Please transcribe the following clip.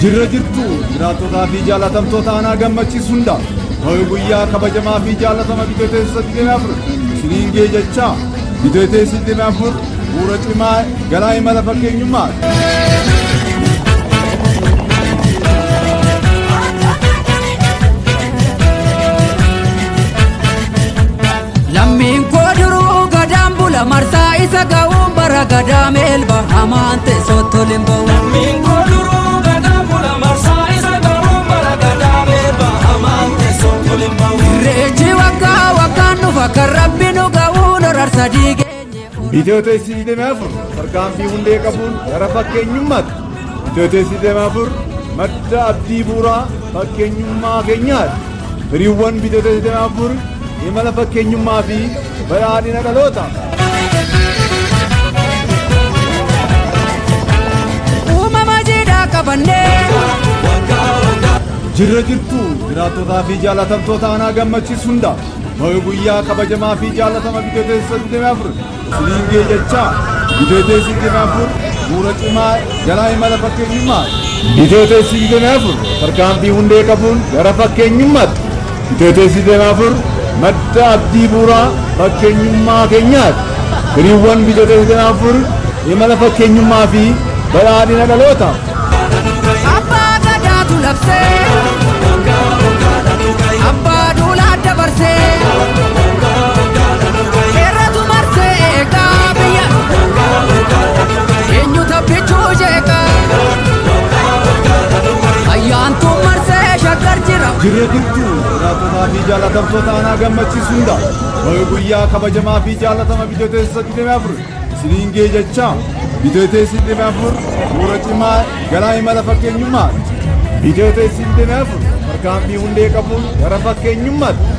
Jirra jirtu jiraattotaa fi jaalatamtoota aanaa gammachiisu hunda guyyaa kabajamaa fi jaalatama Bitootessa 24 isiniin ga'e jechaa Bitootessi 24 bu'uura cimaa galaa imala fakkeenyummaa. Lammiin koo duruu gadaan bula marsaa isa ga'uun bara gadaa meelba hamaan teessootti ol hin ba'u. Lammiin koo duruu gadaan bula marsaa isa ga'uun bara gadaa meelba hamaan teessootti ol hin ba'u. Irreechi waggaa waggaan dhufa kan rabbi nu ga'uun horarsa diigeenye. Bitootessi 24 tarkaanfii hundee qabuun gara fakkeenyummaatti. Bitootessi 24 madda abdii bu'uuraa fakkeenyummaa keenyaati. Firiiwwan Bitootessi 24 imala fakkeenyummaa fi badhaadhina dhaloota. Uumama jiidhaa qabannee Jirra jirtu jiraattotaa fi jaalatamtoota aanaa gammachiisu hunda guyyaa kabajamaa fi jaalatama Bitootessa 24 isiniin ga'e jechaa Bitootessi 24 bu'uura cimaa galaa imala fakkeenyummaa. Bitootessi 24 tarkaanfii hundee qabuun gara fakkeenyummaatti. Bitootessi 24 madda abdii bu'uuraa fakkeenyummaa keenyaati. Firiiwwan Bitootessi 24 imala fakkeenyummaa fi badhaadhina dhaloota. abbaa gadaatu labsee abbaa duulaa dabarsee irratu marsee eegaa biyya eenyu tabbichuu jeeqaa ayyaantuu marsee shaggar jira. Jirra jirtu jiraattotaa fi jaalatamtoota aanaa gammachiisu hunda guyyaa kabajamaa fi jaalatama Bitootessa 24 isiniin ga'e jechaa Bitootessi 24 bu'uura cimaa galaa imala fakkeenyummaa. Bitootessi 24 tarkaanfii hundee qabuun gara fakkeenyummaatti.